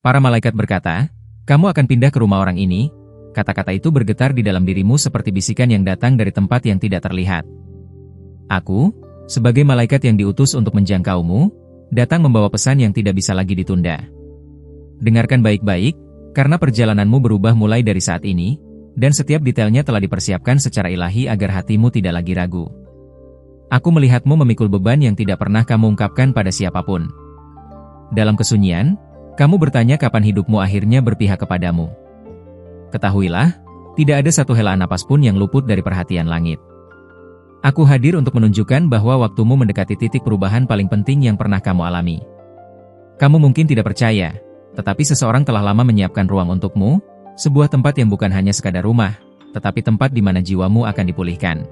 Para malaikat berkata, "Kamu akan pindah ke rumah orang ini." Kata-kata itu bergetar di dalam dirimu seperti bisikan yang datang dari tempat yang tidak terlihat. Aku, sebagai malaikat yang diutus untuk menjangkaumu, datang membawa pesan yang tidak bisa lagi ditunda. Dengarkan baik-baik, karena perjalananmu berubah mulai dari saat ini, dan setiap detailnya telah dipersiapkan secara ilahi agar hatimu tidak lagi ragu. Aku melihatmu memikul beban yang tidak pernah kamu ungkapkan pada siapapun. Dalam kesunyian, kamu bertanya kapan hidupmu akhirnya berpihak kepadamu. Ketahuilah, tidak ada satu hela napas pun yang luput dari perhatian langit. Aku hadir untuk menunjukkan bahwa waktumu mendekati titik perubahan paling penting yang pernah kamu alami. Kamu mungkin tidak percaya, tetapi seseorang telah lama menyiapkan ruang untukmu, sebuah tempat yang bukan hanya sekadar rumah, tetapi tempat di mana jiwamu akan dipulihkan.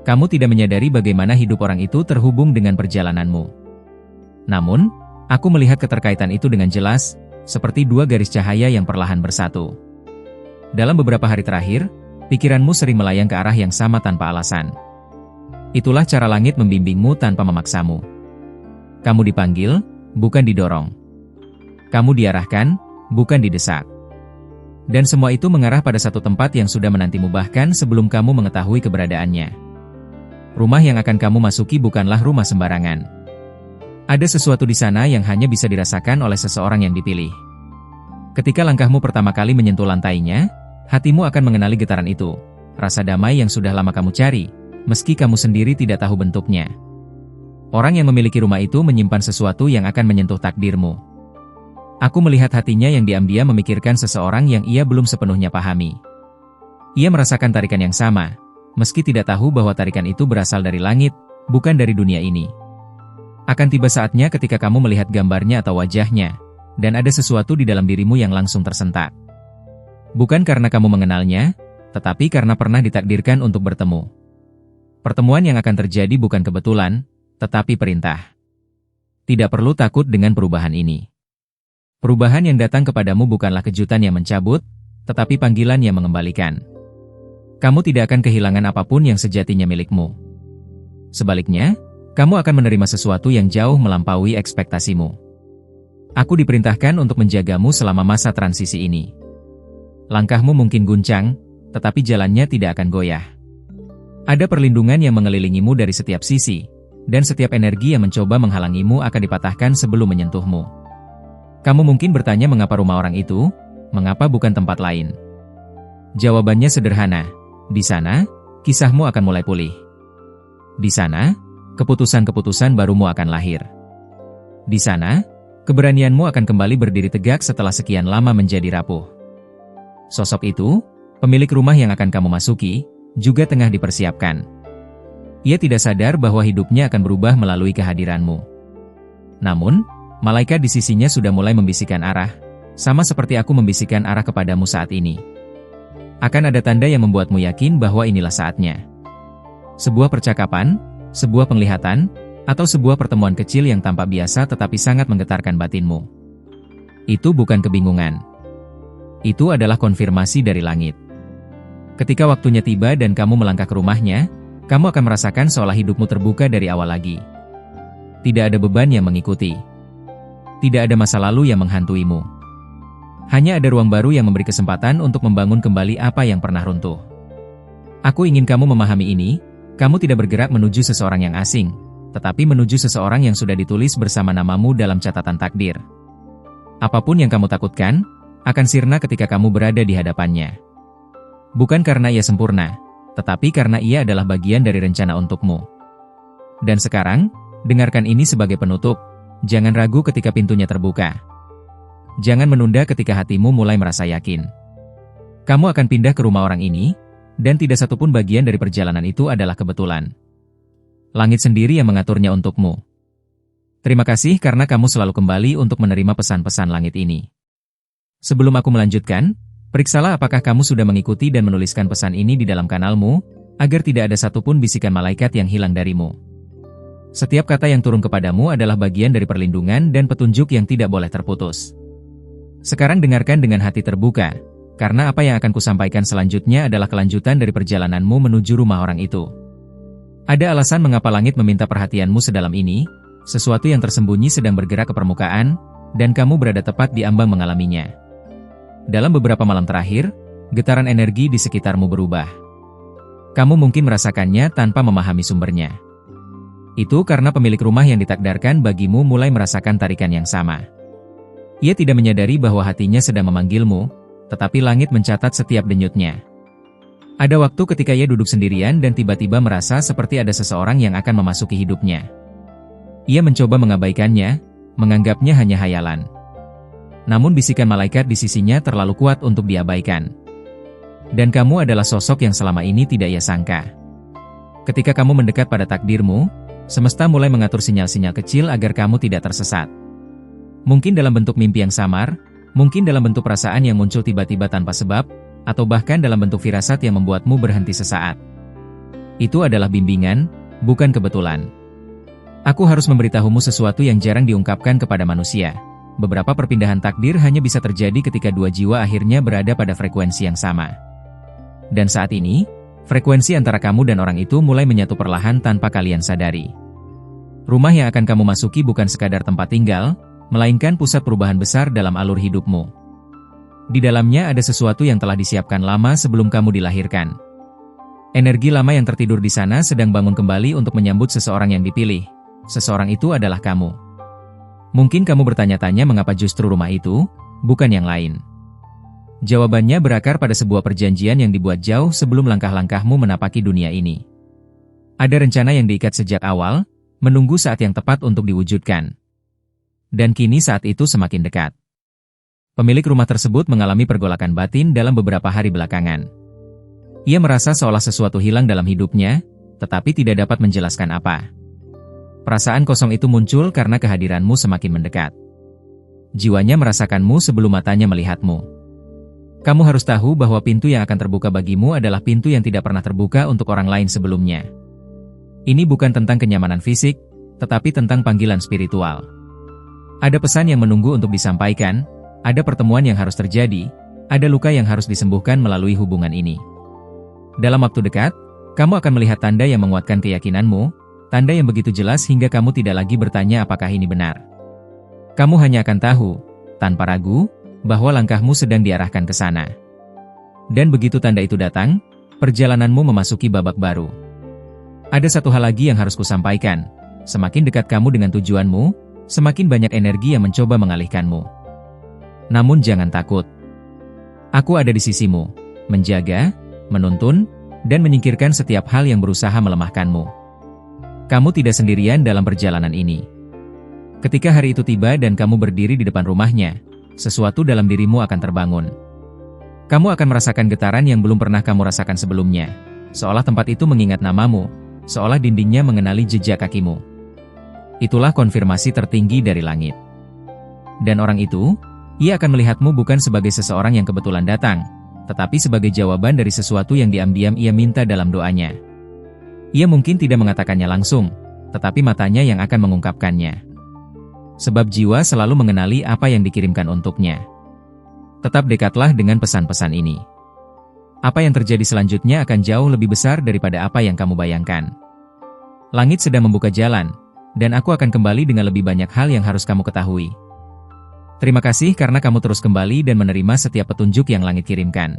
Kamu tidak menyadari bagaimana hidup orang itu terhubung dengan perjalananmu. Namun, aku melihat keterkaitan itu dengan jelas, seperti dua garis cahaya yang perlahan bersatu. Dalam beberapa hari terakhir, pikiranmu sering melayang ke arah yang sama tanpa alasan. Itulah cara langit membimbingmu tanpa memaksamu. Kamu dipanggil, bukan didorong. Kamu diarahkan, bukan didesak. Dan semua itu mengarah pada satu tempat yang sudah menantimu bahkan sebelum kamu mengetahui keberadaannya. Rumah yang akan kamu masuki bukanlah rumah sembarangan. Ada sesuatu di sana yang hanya bisa dirasakan oleh seseorang yang dipilih. Ketika langkahmu pertama kali menyentuh lantainya, hatimu akan mengenali getaran itu, rasa damai yang sudah lama kamu cari, meski kamu sendiri tidak tahu bentuknya. Orang yang memiliki rumah itu menyimpan sesuatu yang akan menyentuh takdirmu. Aku melihat hatinya yang diam-diam memikirkan seseorang yang ia belum sepenuhnya pahami. Ia merasakan tarikan yang sama, meski tidak tahu bahwa tarikan itu berasal dari langit, bukan dari dunia ini. Akan tiba saatnya ketika kamu melihat gambarnya atau wajahnya, dan ada sesuatu di dalam dirimu yang langsung tersentak. Bukan karena kamu mengenalnya, tetapi karena pernah ditakdirkan untuk bertemu. Pertemuan yang akan terjadi bukan kebetulan, tetapi perintah. Tidak perlu takut dengan perubahan ini. Perubahan yang datang kepadamu bukanlah kejutan yang mencabut, tetapi panggilan yang mengembalikan. Kamu tidak akan kehilangan apapun yang sejatinya milikmu. Sebaliknya, kamu akan menerima sesuatu yang jauh melampaui ekspektasimu. Aku diperintahkan untuk menjagamu selama masa transisi ini. Langkahmu mungkin guncang, tetapi jalannya tidak akan goyah. Ada perlindungan yang mengelilingimu dari setiap sisi, dan setiap energi yang mencoba menghalangimu akan dipatahkan sebelum menyentuhmu. Kamu mungkin bertanya mengapa rumah orang itu, mengapa bukan tempat lain? Jawabannya sederhana, di sana, kisahmu akan mulai pulih. Di sana, keputusan-keputusan barumu akan lahir. Di sana, keberanianmu akan kembali berdiri tegak setelah sekian lama menjadi rapuh. Sosok itu, pemilik rumah yang akan kamu masuki, juga tengah dipersiapkan. Ia tidak sadar bahwa hidupnya akan berubah melalui kehadiranmu. Namun, malaikat di sisinya sudah mulai membisikkan arah, sama seperti aku membisikkan arah kepadamu saat ini. Akan ada tanda yang membuatmu yakin bahwa inilah saatnya. Sebuah percakapan, sebuah penglihatan, atau sebuah pertemuan kecil yang tampak biasa tetapi sangat menggetarkan batinmu. Itu bukan kebingungan. Itu adalah konfirmasi dari langit. Ketika waktunya tiba dan kamu melangkah ke rumahnya, kamu akan merasakan seolah hidupmu terbuka dari awal lagi. Tidak ada beban yang mengikuti. Tidak ada masa lalu yang menghantuimu. Hanya ada ruang baru yang memberi kesempatan untuk membangun kembali apa yang pernah runtuh. Aku ingin kamu memahami ini, kamu tidak bergerak menuju seseorang yang asing, tetapi menuju seseorang yang sudah ditulis bersama namamu dalam catatan takdir. Apapun yang kamu takutkan, akan sirna ketika kamu berada di hadapannya. Bukan karena ia sempurna, tetapi karena ia adalah bagian dari rencana untukmu. Dan sekarang, dengarkan ini sebagai penutup, jangan ragu ketika pintunya terbuka. Jangan menunda ketika hatimu mulai merasa yakin. Kamu akan pindah ke rumah orang ini, dan tidak satupun bagian dari perjalanan itu adalah kebetulan. Langit sendiri yang mengaturnya untukmu. Terima kasih karena kamu selalu kembali untuk menerima pesan-pesan langit ini. Sebelum aku melanjutkan, periksalah apakah kamu sudah mengikuti dan menuliskan pesan ini di dalam kanalmu, agar tidak ada satupun bisikan malaikat yang hilang darimu. Setiap kata yang turun kepadamu adalah bagian dari perlindungan dan petunjuk yang tidak boleh terputus. Sekarang dengarkan dengan hati terbuka, karena apa yang akan kusampaikan selanjutnya adalah kelanjutan dari perjalananmu menuju rumah orang itu. Ada alasan mengapa langit meminta perhatianmu sedalam ini, sesuatu yang tersembunyi sedang bergerak ke permukaan, dan kamu berada tepat di ambang mengalaminya. Dalam beberapa malam terakhir, getaran energi di sekitarmu berubah. Kamu mungkin merasakannya tanpa memahami sumbernya. Itu karena pemilik rumah yang ditakdarkan bagimu mulai merasakan tarikan yang sama. Ia tidak menyadari bahwa hatinya sedang memanggilmu, tetapi langit mencatat setiap denyutnya. Ada waktu ketika ia duduk sendirian dan tiba-tiba merasa seperti ada seseorang yang akan memasuki hidupnya. Ia mencoba mengabaikannya, menganggapnya hanya hayalan. Namun bisikan malaikat di sisinya terlalu kuat untuk diabaikan. Dan kamu adalah sosok yang selama ini tidak ia sangka. Ketika kamu mendekat pada takdirmu, semesta mulai mengatur sinyal-sinyal kecil agar kamu tidak tersesat. Mungkin dalam bentuk mimpi yang samar, mungkin dalam bentuk perasaan yang muncul tiba-tiba tanpa sebab, atau bahkan dalam bentuk firasat yang membuatmu berhenti sesaat. Itu adalah bimbingan, bukan kebetulan. Aku harus memberitahumu sesuatu yang jarang diungkapkan kepada manusia. Beberapa perpindahan takdir hanya bisa terjadi ketika dua jiwa akhirnya berada pada frekuensi yang sama. Dan saat ini, frekuensi antara kamu dan orang itu mulai menyatu perlahan tanpa kalian sadari. Rumah yang akan kamu masuki bukan sekadar tempat tinggal, melainkan pusat perubahan besar dalam alur hidupmu. Di dalamnya ada sesuatu yang telah disiapkan lama sebelum kamu dilahirkan. Energi lama yang tertidur di sana sedang bangun kembali untuk menyambut seseorang yang dipilih. Seseorang itu adalah kamu. Mungkin kamu bertanya-tanya mengapa justru rumah itu, bukan yang lain. Jawabannya berakar pada sebuah perjanjian yang dibuat jauh sebelum langkah-langkahmu menapaki dunia ini. Ada rencana yang diikat sejak awal, menunggu saat yang tepat untuk diwujudkan. Dan kini saat itu semakin dekat. Pemilik rumah tersebut mengalami pergolakan batin dalam beberapa hari belakangan. Ia merasa seolah sesuatu hilang dalam hidupnya, tetapi tidak dapat menjelaskan apa. Perasaan kosong itu muncul karena kehadiranmu semakin mendekat. Jiwanya merasakanmu sebelum matanya melihatmu. Kamu harus tahu bahwa pintu yang akan terbuka bagimu adalah pintu yang tidak pernah terbuka untuk orang lain sebelumnya. Ini bukan tentang kenyamanan fisik, tetapi tentang panggilan spiritual. Ada pesan yang menunggu untuk disampaikan, ada pertemuan yang harus terjadi, ada luka yang harus disembuhkan melalui hubungan ini. Dalam waktu dekat, kamu akan melihat tanda yang menguatkan keyakinanmu, tanda yang begitu jelas hingga kamu tidak lagi bertanya apakah ini benar. Kamu hanya akan tahu, tanpa ragu, bahwa langkahmu sedang diarahkan ke sana. Dan begitu tanda itu datang, perjalananmu memasuki babak baru. Ada satu hal lagi yang harus kusampaikan, semakin dekat kamu dengan tujuanmu, semakin banyak energi yang mencoba mengalihkanmu. Namun jangan takut. Aku ada di sisimu, menjaga, menuntun, dan menyingkirkan setiap hal yang berusaha melemahkanmu. Kamu tidak sendirian dalam perjalanan ini. Ketika hari itu tiba dan kamu berdiri di depan rumahnya, sesuatu dalam dirimu akan terbangun. Kamu akan merasakan getaran yang belum pernah kamu rasakan sebelumnya, seolah tempat itu mengingat namamu, seolah dindingnya mengenali jejak kakimu. Itulah konfirmasi tertinggi dari langit. Dan orang itu, ia akan melihatmu bukan sebagai seseorang yang kebetulan datang, tetapi sebagai jawaban dari sesuatu yang diam-diam ia minta dalam doanya. Ia mungkin tidak mengatakannya langsung, tetapi matanya yang akan mengungkapkannya. Sebab jiwa selalu mengenali apa yang dikirimkan untuknya. Tetap dekatlah dengan pesan-pesan ini. Apa yang terjadi selanjutnya akan jauh lebih besar daripada apa yang kamu bayangkan. Langit sedang membuka jalan, dan aku akan kembali dengan lebih banyak hal yang harus kamu ketahui. Terima kasih karena kamu terus kembali dan menerima setiap petunjuk yang langit kirimkan.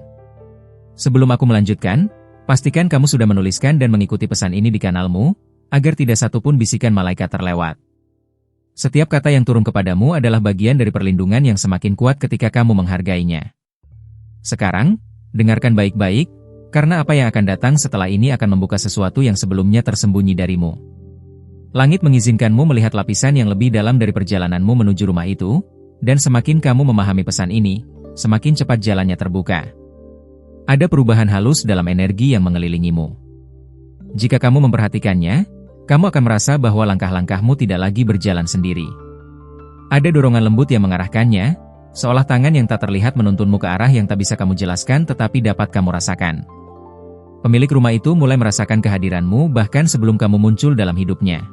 Sebelum aku melanjutkan, pastikan kamu sudah menuliskan dan mengikuti pesan ini di kanalmu, agar tidak satupun bisikan malaikat terlewat. Setiap kata yang turun kepadamu adalah bagian dari perlindungan yang semakin kuat ketika kamu menghargainya. Sekarang, dengarkan baik-baik, karena apa yang akan datang setelah ini akan membuka sesuatu yang sebelumnya tersembunyi darimu. Langit mengizinkanmu melihat lapisan yang lebih dalam dari perjalananmu menuju rumah itu, dan semakin kamu memahami pesan ini, semakin cepat jalannya terbuka. Ada perubahan halus dalam energi yang mengelilingimu. Jika kamu memperhatikannya, kamu akan merasa bahwa langkah-langkahmu tidak lagi berjalan sendiri. Ada dorongan lembut yang mengarahkannya, seolah tangan yang tak terlihat menuntunmu ke arah yang tak bisa kamu jelaskan tetapi dapat kamu rasakan. Pemilik rumah itu mulai merasakan kehadiranmu bahkan sebelum kamu muncul dalam hidupnya.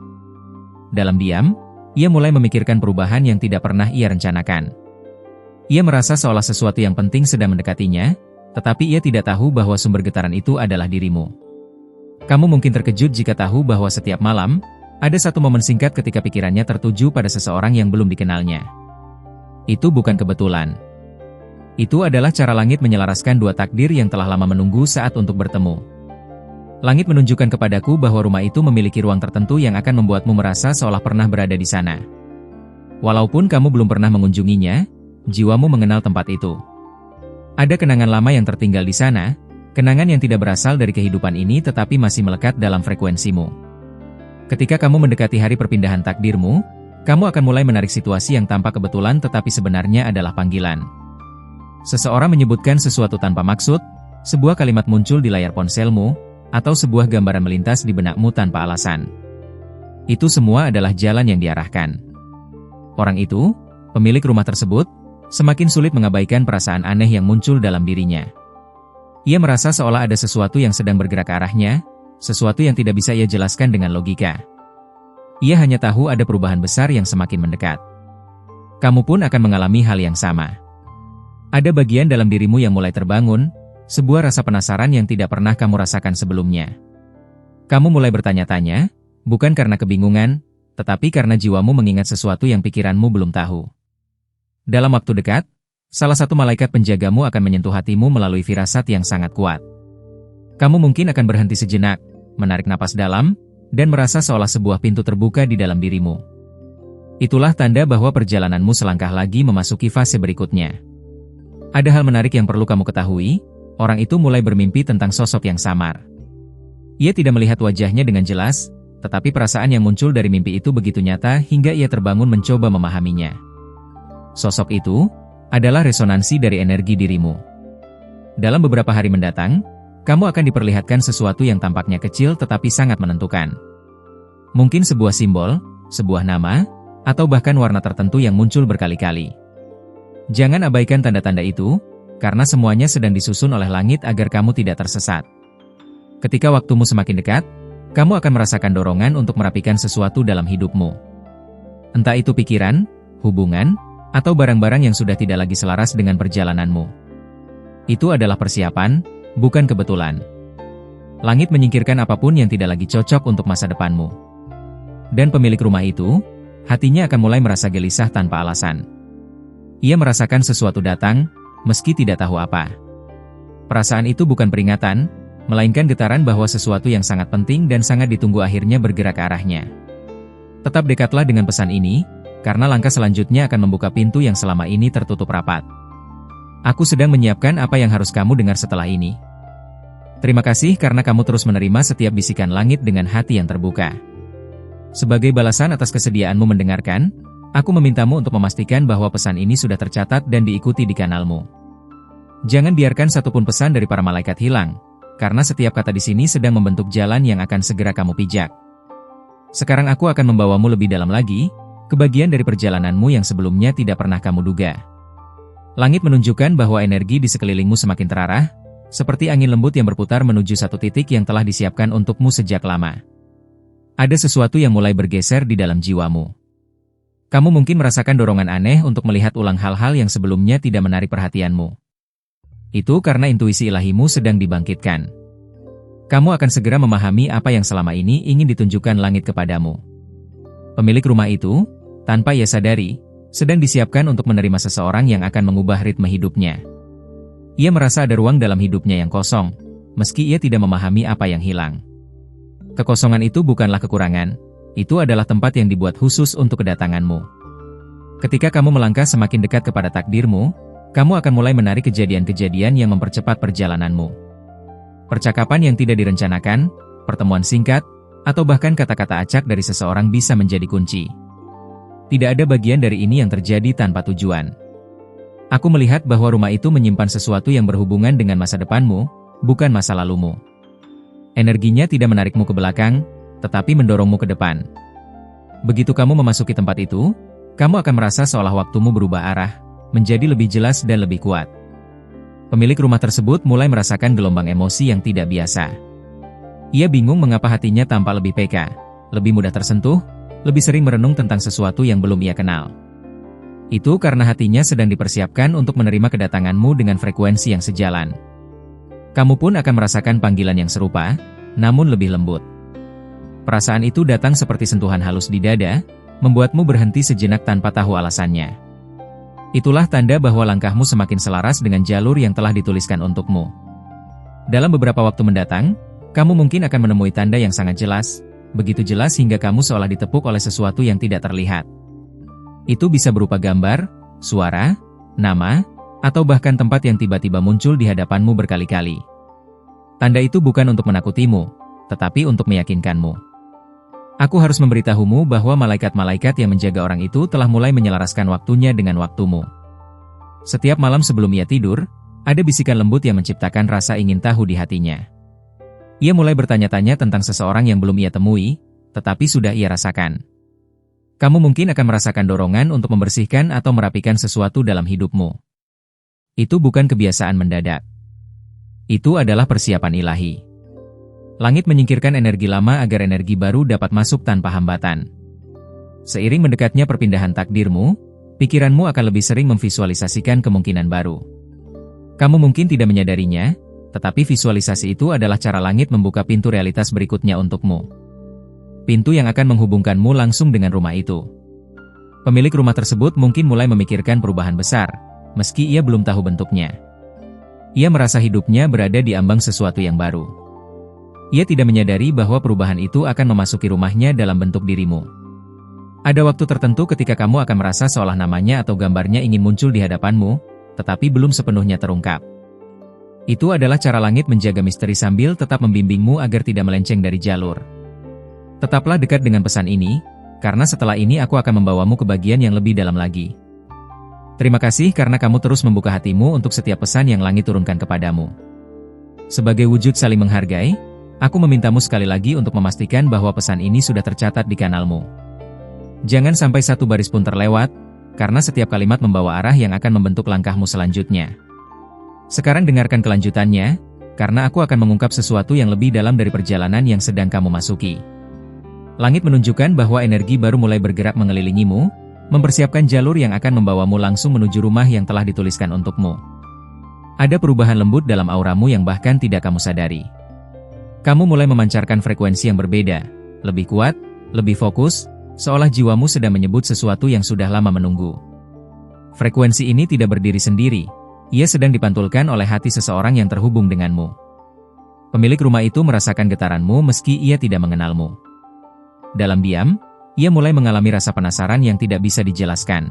Dalam diam, ia mulai memikirkan perubahan yang tidak pernah ia rencanakan. Ia merasa seolah sesuatu yang penting sedang mendekatinya, tetapi ia tidak tahu bahwa sumber getaran itu adalah dirimu. Kamu mungkin terkejut jika tahu bahwa setiap malam, ada satu momen singkat ketika pikirannya tertuju pada seseorang yang belum dikenalnya. Itu bukan kebetulan. Itu adalah cara langit menyelaraskan dua takdir yang telah lama menunggu saat untuk bertemu. Langit menunjukkan kepadaku bahwa rumah itu memiliki ruang tertentu yang akan membuatmu merasa seolah pernah berada di sana. Walaupun kamu belum pernah mengunjunginya, jiwamu mengenal tempat itu. Ada kenangan lama yang tertinggal di sana, kenangan yang tidak berasal dari kehidupan ini tetapi masih melekat dalam frekuensimu. Ketika kamu mendekati hari perpindahan takdirmu, kamu akan mulai menarik situasi yang tampak kebetulan tetapi sebenarnya adalah panggilan. Seseorang menyebutkan sesuatu tanpa maksud, sebuah kalimat muncul di layar ponselmu, atau sebuah gambaran melintas di benakmu tanpa alasan. Itu semua adalah jalan yang diarahkan. Orang itu, pemilik rumah tersebut, semakin sulit mengabaikan perasaan aneh yang muncul dalam dirinya. Ia merasa seolah ada sesuatu yang sedang bergerak ke arahnya, sesuatu yang tidak bisa ia jelaskan dengan logika. Ia hanya tahu ada perubahan besar yang semakin mendekat. Kamu pun akan mengalami hal yang sama. Ada bagian dalam dirimu yang mulai terbangun, sebuah rasa penasaran yang tidak pernah kamu rasakan sebelumnya. Kamu mulai bertanya-tanya, bukan karena kebingungan, tetapi karena jiwamu mengingat sesuatu yang pikiranmu belum tahu. Dalam waktu dekat, salah satu malaikat penjagamu akan menyentuh hatimu melalui firasat yang sangat kuat. Kamu mungkin akan berhenti sejenak, menarik napas dalam, dan merasa seolah sebuah pintu terbuka di dalam dirimu. Itulah tanda bahwa perjalananmu selangkah lagi memasuki fase berikutnya. Ada hal menarik yang perlu kamu ketahui, orang itu mulai bermimpi tentang sosok yang samar. Ia tidak melihat wajahnya dengan jelas, tetapi perasaan yang muncul dari mimpi itu begitu nyata hingga ia terbangun mencoba memahaminya. Sosok itu adalah resonansi dari energi dirimu. Dalam beberapa hari mendatang, kamu akan diperlihatkan sesuatu yang tampaknya kecil tetapi sangat menentukan. Mungkin sebuah simbol, sebuah nama, atau bahkan warna tertentu yang muncul berkali-kali. Jangan abaikan tanda-tanda itu, karena semuanya sedang disusun oleh langit agar kamu tidak tersesat. Ketika waktumu semakin dekat, kamu akan merasakan dorongan untuk merapikan sesuatu dalam hidupmu. Entah itu pikiran, hubungan, atau barang-barang yang sudah tidak lagi selaras dengan perjalananmu. Itu adalah persiapan, bukan kebetulan. Langit menyingkirkan apapun yang tidak lagi cocok untuk masa depanmu. Dan pemilik rumah itu, hatinya akan mulai merasa gelisah tanpa alasan. Ia merasakan sesuatu datang, meski tidak tahu apa. Perasaan itu bukan peringatan, melainkan getaran bahwa sesuatu yang sangat penting dan sangat ditunggu akhirnya bergerak ke arahnya. Tetap dekatlah dengan pesan ini, karena langkah selanjutnya akan membuka pintu yang selama ini tertutup rapat. Aku sedang menyiapkan apa yang harus kamu dengar setelah ini. Terima kasih karena kamu terus menerima setiap bisikan langit dengan hati yang terbuka. Sebagai balasan atas kesediaanmu mendengarkan, aku memintamu untuk memastikan bahwa pesan ini sudah tercatat dan diikuti di kanalmu. Jangan biarkan satupun pesan dari para malaikat hilang, karena setiap kata di sini sedang membentuk jalan yang akan segera kamu pijak. Sekarang aku akan membawamu lebih dalam lagi, ke bagian dari perjalananmu yang sebelumnya tidak pernah kamu duga. Langit menunjukkan bahwa energi di sekelilingmu semakin terarah, seperti angin lembut yang berputar menuju satu titik yang telah disiapkan untukmu sejak lama. Ada sesuatu yang mulai bergeser di dalam jiwamu. Kamu mungkin merasakan dorongan aneh untuk melihat ulang hal-hal yang sebelumnya tidak menarik perhatianmu. Itu karena intuisi ilahimu sedang dibangkitkan. Kamu akan segera memahami apa yang selama ini ingin ditunjukkan langit kepadamu. Pemilik rumah itu, tanpa ia sadari, sedang disiapkan untuk menerima seseorang yang akan mengubah ritme hidupnya. Ia merasa ada ruang dalam hidupnya yang kosong, meski ia tidak memahami apa yang hilang. Kekosongan itu bukanlah kekurangan, itu adalah tempat yang dibuat khusus untuk kedatanganmu. Ketika kamu melangkah semakin dekat kepada takdirmu, kamu akan mulai menarik kejadian-kejadian yang mempercepat perjalananmu. Percakapan yang tidak direncanakan, pertemuan singkat, atau bahkan kata-kata acak dari seseorang bisa menjadi kunci. Tidak ada bagian dari ini yang terjadi tanpa tujuan. Aku melihat bahwa rumah itu menyimpan sesuatu yang berhubungan dengan masa depanmu, bukan masa lalumu. Energinya tidak menarikmu ke belakang, tetapi mendorongmu ke depan. Begitu kamu memasuki tempat itu, kamu akan merasa seolah waktumu berubah arah, menjadi lebih jelas dan lebih kuat. Pemilik rumah tersebut mulai merasakan gelombang emosi yang tidak biasa. Ia bingung mengapa hatinya tampak lebih peka, lebih mudah tersentuh, lebih sering merenung tentang sesuatu yang belum ia kenal. Itu karena hatinya sedang dipersiapkan untuk menerima kedatanganmu dengan frekuensi yang sejalan. Kamu pun akan merasakan panggilan yang serupa, namun lebih lembut. Perasaan itu datang seperti sentuhan halus di dada, membuatmu berhenti sejenak tanpa tahu alasannya. Itulah tanda bahwa langkahmu semakin selaras dengan jalur yang telah dituliskan untukmu. Dalam beberapa waktu mendatang, kamu mungkin akan menemui tanda yang sangat jelas, begitu jelas hingga kamu seolah ditepuk oleh sesuatu yang tidak terlihat. Itu bisa berupa gambar, suara, nama, atau bahkan tempat yang tiba-tiba muncul di hadapanmu berkali-kali. Tanda itu bukan untuk menakutimu, tetapi untuk meyakinkanmu. Aku harus memberitahumu bahwa malaikat-malaikat yang menjaga orang itu telah mulai menyelaraskan waktunya dengan waktumu. Setiap malam sebelum ia tidur, ada bisikan lembut yang menciptakan rasa ingin tahu di hatinya. Ia mulai bertanya-tanya tentang seseorang yang belum ia temui, tetapi sudah ia rasakan. Kamu mungkin akan merasakan dorongan untuk membersihkan atau merapikan sesuatu dalam hidupmu. Itu bukan kebiasaan mendadak. Itu adalah persiapan ilahi. Langit menyingkirkan energi lama agar energi baru dapat masuk tanpa hambatan. Seiring mendekatnya perpindahan takdirmu, pikiranmu akan lebih sering memvisualisasikan kemungkinan baru. Kamu mungkin tidak menyadarinya, tetapi visualisasi itu adalah cara langit membuka pintu realitas berikutnya untukmu. Pintu yang akan menghubungkanmu langsung dengan rumah itu. Pemilik rumah tersebut mungkin mulai memikirkan perubahan besar, meski ia belum tahu bentuknya. Ia merasa hidupnya berada di ambang sesuatu yang baru. Ia tidak menyadari bahwa perubahan itu akan memasuki rumahnya dalam bentuk dirimu. Ada waktu tertentu ketika kamu akan merasa seolah namanya atau gambarnya ingin muncul di hadapanmu, tetapi belum sepenuhnya terungkap. Itu adalah cara langit menjaga misteri sambil tetap membimbingmu agar tidak melenceng dari jalur. Tetaplah dekat dengan pesan ini, karena setelah ini aku akan membawamu ke bagian yang lebih dalam lagi. Terima kasih karena kamu terus membuka hatimu untuk setiap pesan yang langit turunkan kepadamu. Sebagai wujud saling menghargai, aku memintamu sekali lagi untuk memastikan bahwa pesan ini sudah tercatat di kanalmu. Jangan sampai satu baris pun terlewat, karena setiap kalimat membawa arah yang akan membentuk langkahmu selanjutnya. Sekarang dengarkan kelanjutannya, karena aku akan mengungkap sesuatu yang lebih dalam dari perjalanan yang sedang kamu masuki. Langit menunjukkan bahwa energi baru mulai bergerak mengelilingimu, mempersiapkan jalur yang akan membawamu langsung menuju rumah yang telah dituliskan untukmu. Ada perubahan lembut dalam auramu yang bahkan tidak kamu sadari. Kamu mulai memancarkan frekuensi yang berbeda, lebih kuat, lebih fokus, seolah jiwamu sedang menyebut sesuatu yang sudah lama menunggu. Frekuensi ini tidak berdiri sendiri, ia sedang dipantulkan oleh hati seseorang yang terhubung denganmu. Pemilik rumah itu merasakan getaranmu meski ia tidak mengenalmu. Dalam diam, ia mulai mengalami rasa penasaran yang tidak bisa dijelaskan.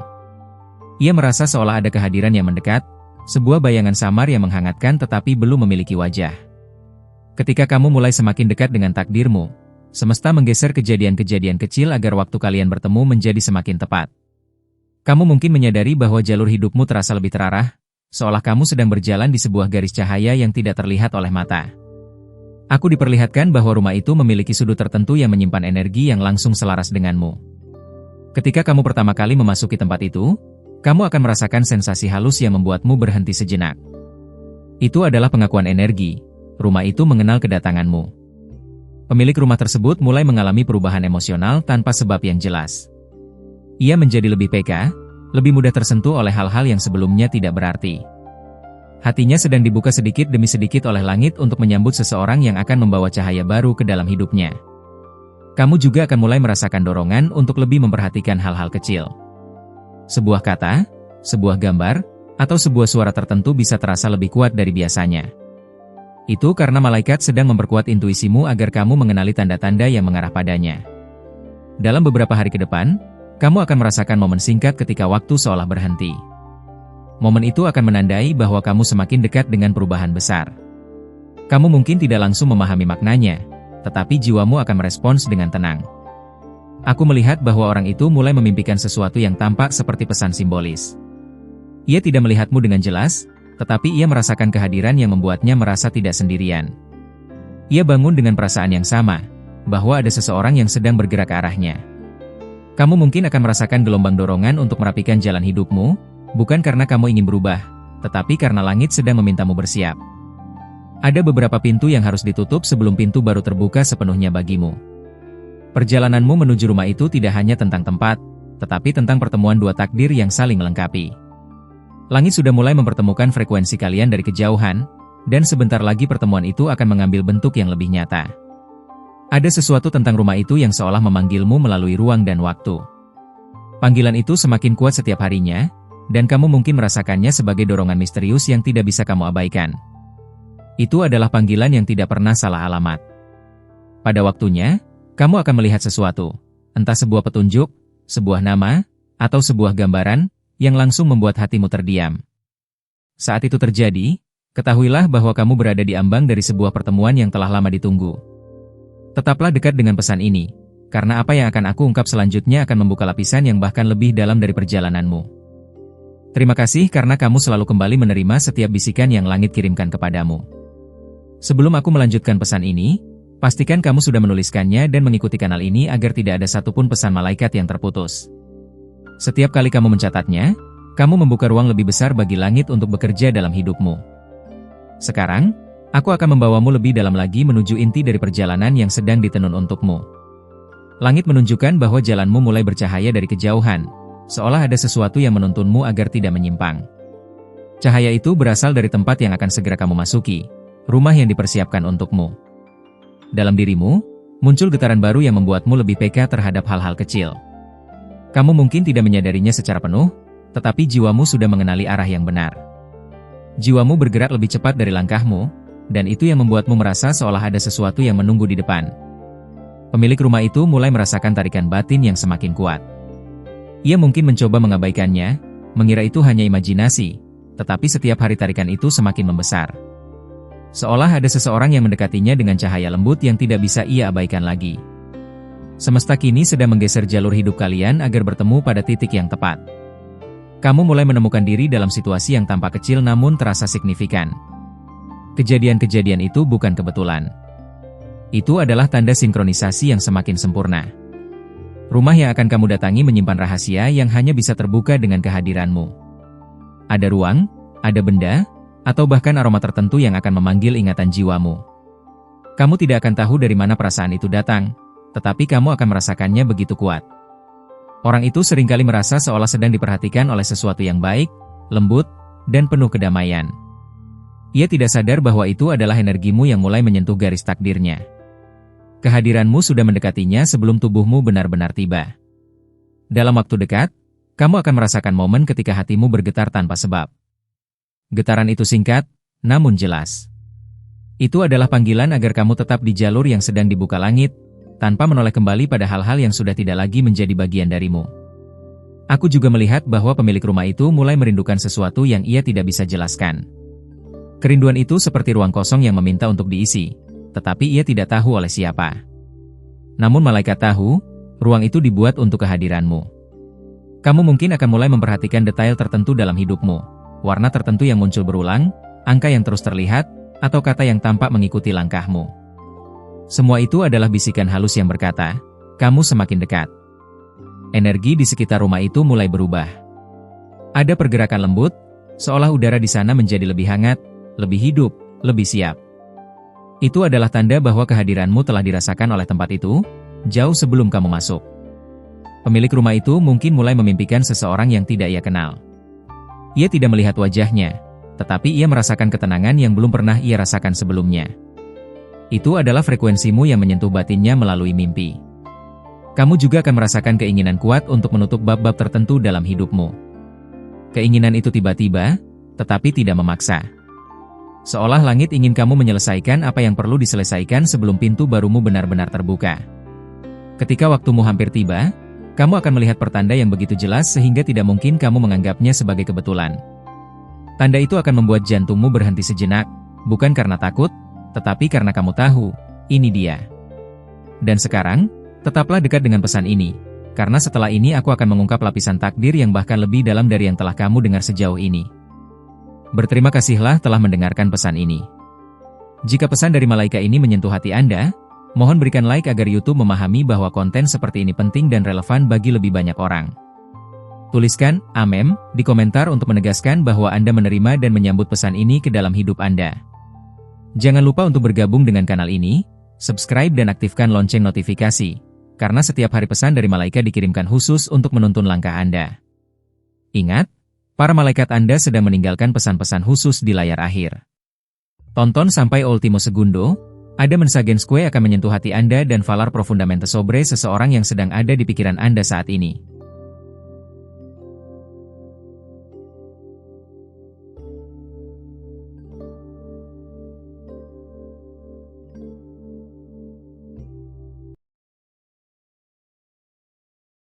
Ia merasa seolah ada kehadiran yang mendekat, sebuah bayangan samar yang menghangatkan tetapi belum memiliki wajah. Ketika kamu mulai semakin dekat dengan takdirmu, semesta menggeser kejadian-kejadian kecil agar waktu kalian bertemu menjadi semakin tepat. Kamu mungkin menyadari bahwa jalur hidupmu terasa lebih terarah, seolah kamu sedang berjalan di sebuah garis cahaya yang tidak terlihat oleh mata. Aku diperlihatkan bahwa rumah itu memiliki sudut tertentu yang menyimpan energi yang langsung selaras denganmu. Ketika kamu pertama kali memasuki tempat itu, kamu akan merasakan sensasi halus yang membuatmu berhenti sejenak. Itu adalah pengakuan energi. Rumah itu mengenal kedatanganmu. Pemilik rumah tersebut mulai mengalami perubahan emosional tanpa sebab yang jelas. Ia menjadi lebih peka, lebih mudah tersentuh oleh hal-hal yang sebelumnya tidak berarti. Hatinya sedang dibuka sedikit demi sedikit oleh langit untuk menyambut seseorang yang akan membawa cahaya baru ke dalam hidupnya. Kamu juga akan mulai merasakan dorongan untuk lebih memperhatikan hal-hal kecil. Sebuah kata, sebuah gambar, atau sebuah suara tertentu bisa terasa lebih kuat dari biasanya. Itu karena malaikat sedang memperkuat intuisimu agar kamu mengenali tanda-tanda yang mengarah padanya. Dalam beberapa hari ke depan, kamu akan merasakan momen singkat ketika waktu seolah berhenti. Momen itu akan menandai bahwa kamu semakin dekat dengan perubahan besar. Kamu mungkin tidak langsung memahami maknanya, tetapi jiwamu akan merespons dengan tenang. Aku melihat bahwa orang itu mulai memimpikan sesuatu yang tampak seperti pesan simbolis. Ia tidak melihatmu dengan jelas, tetapi ia merasakan kehadiran yang membuatnya merasa tidak sendirian. Ia bangun dengan perasaan yang sama, bahwa ada seseorang yang sedang bergerak ke arahnya. Kamu mungkin akan merasakan gelombang dorongan untuk merapikan jalan hidupmu, bukan karena kamu ingin berubah, tetapi karena langit sedang memintamu bersiap. Ada beberapa pintu yang harus ditutup sebelum pintu baru terbuka sepenuhnya bagimu. Perjalananmu menuju rumah itu tidak hanya tentang tempat, tetapi tentang pertemuan dua takdir yang saling melengkapi. Langit sudah mulai mempertemukan frekuensi kalian dari kejauhan, dan sebentar lagi pertemuan itu akan mengambil bentuk yang lebih nyata. Ada sesuatu tentang rumah itu yang seolah memanggilmu melalui ruang dan waktu. Panggilan itu semakin kuat setiap harinya, dan kamu mungkin merasakannya sebagai dorongan misterius yang tidak bisa kamu abaikan. Itu adalah panggilan yang tidak pernah salah alamat. Pada waktunya, kamu akan melihat sesuatu, entah sebuah petunjuk, sebuah nama, atau sebuah gambaran, yang langsung membuat hatimu terdiam. Saat itu terjadi, ketahuilah bahwa kamu berada di ambang dari sebuah pertemuan yang telah lama ditunggu. Tetaplah dekat dengan pesan ini, karena apa yang akan aku ungkap selanjutnya akan membuka lapisan yang bahkan lebih dalam dari perjalananmu. Terima kasih karena kamu selalu kembali menerima setiap bisikan yang langit kirimkan kepadamu. Sebelum aku melanjutkan pesan ini, pastikan kamu sudah menuliskannya dan mengikuti kanal ini agar tidak ada satupun pesan malaikat yang terputus. Setiap kali kamu mencatatnya, kamu membuka ruang lebih besar bagi langit untuk bekerja dalam hidupmu. Sekarang, aku akan membawamu lebih dalam lagi menuju inti dari perjalanan yang sedang ditenun untukmu. Langit menunjukkan bahwa jalanmu mulai bercahaya dari kejauhan, seolah ada sesuatu yang menuntunmu agar tidak menyimpang. Cahaya itu berasal dari tempat yang akan segera kamu masuki, rumah yang dipersiapkan untukmu. Dalam dirimu, muncul getaran baru yang membuatmu lebih peka terhadap hal-hal kecil. Kamu mungkin tidak menyadarinya secara penuh, tetapi jiwamu sudah mengenali arah yang benar. Jiwamu bergerak lebih cepat dari langkahmu, dan itu yang membuatmu merasa seolah ada sesuatu yang menunggu di depan. Pemilik rumah itu mulai merasakan tarikan batin yang semakin kuat. Ia mungkin mencoba mengabaikannya, mengira itu hanya imajinasi, tetapi setiap hari tarikan itu semakin membesar. Seolah ada seseorang yang mendekatinya dengan cahaya lembut yang tidak bisa ia abaikan lagi. Semesta kini sedang menggeser jalur hidup kalian agar bertemu pada titik yang tepat. Kamu mulai menemukan diri dalam situasi yang tampak kecil namun terasa signifikan. Kejadian-kejadian itu bukan kebetulan. Itu adalah tanda sinkronisasi yang semakin sempurna. Rumah yang akan kamu datangi menyimpan rahasia yang hanya bisa terbuka dengan kehadiranmu. Ada ruang, ada benda, atau bahkan aroma tertentu yang akan memanggil ingatan jiwamu. Kamu tidak akan tahu dari mana perasaan itu datang, tetapi kamu akan merasakannya begitu kuat. Orang itu seringkali merasa seolah sedang diperhatikan oleh sesuatu yang baik, lembut, dan penuh kedamaian. Ia tidak sadar bahwa itu adalah energimu yang mulai menyentuh garis takdirnya. Kehadiranmu sudah mendekatinya sebelum tubuhmu benar-benar tiba. Dalam waktu dekat, kamu akan merasakan momen ketika hatimu bergetar tanpa sebab. Getaran itu singkat, namun jelas. Itu adalah panggilan agar kamu tetap di jalur yang sedang dibuka langit, tanpa menoleh kembali pada hal-hal yang sudah tidak lagi menjadi bagian darimu. Aku juga melihat bahwa pemilik rumah itu mulai merindukan sesuatu yang ia tidak bisa jelaskan. Kerinduan itu seperti ruang kosong yang meminta untuk diisi, tetapi ia tidak tahu oleh siapa. Namun malaikat tahu, ruang itu dibuat untuk kehadiranmu. Kamu mungkin akan mulai memperhatikan detail tertentu dalam hidupmu, warna tertentu yang muncul berulang, angka yang terus terlihat, atau kata yang tampak mengikuti langkahmu. Semua itu adalah bisikan halus yang berkata, kamu semakin dekat. Energi di sekitar rumah itu mulai berubah. Ada pergerakan lembut, seolah udara di sana menjadi lebih hangat, lebih hidup, lebih siap. Itu adalah tanda bahwa kehadiranmu telah dirasakan oleh tempat itu, jauh sebelum kamu masuk. Pemilik rumah itu mungkin mulai memimpikan seseorang yang tidak ia kenal. Ia tidak melihat wajahnya, tetapi ia merasakan ketenangan yang belum pernah ia rasakan sebelumnya. Itu adalah frekuensimu yang menyentuh batinnya melalui mimpi. Kamu juga akan merasakan keinginan kuat untuk menutup bab-bab tertentu dalam hidupmu. Keinginan itu tiba-tiba, tetapi tidak memaksa. Seolah langit ingin kamu menyelesaikan apa yang perlu diselesaikan sebelum pintu barumu benar-benar terbuka. Ketika waktumu hampir tiba, kamu akan melihat pertanda yang begitu jelas sehingga tidak mungkin kamu menganggapnya sebagai kebetulan. Tanda itu akan membuat jantungmu berhenti sejenak, bukan karena takut, tetapi karena kamu tahu, ini dia. Dan sekarang, tetaplah dekat dengan pesan ini, karena setelah ini aku akan mengungkap lapisan takdir yang bahkan lebih dalam dari yang telah kamu dengar sejauh ini. Berterima kasihlah telah mendengarkan pesan ini. Jika pesan dari malaikat ini menyentuh hati Anda, mohon berikan like agar YouTube memahami bahwa konten seperti ini penting dan relevan bagi lebih banyak orang. Tuliskan, "Amin," di komentar untuk menegaskan bahwa Anda menerima dan menyambut pesan ini ke dalam hidup Anda. Jangan lupa untuk bergabung dengan kanal ini, subscribe dan aktifkan lonceng notifikasi, karena setiap hari pesan dari malaikat dikirimkan khusus untuk menuntun langkah Anda. Ingat, para malaikat Anda sedang meninggalkan pesan-pesan khusus di layar akhir. Tonton sampai ultimo segundo, ada mensagensque akan menyentuh hati Anda dan falar profundamente sobre seseorang yang sedang ada di pikiran Anda saat ini.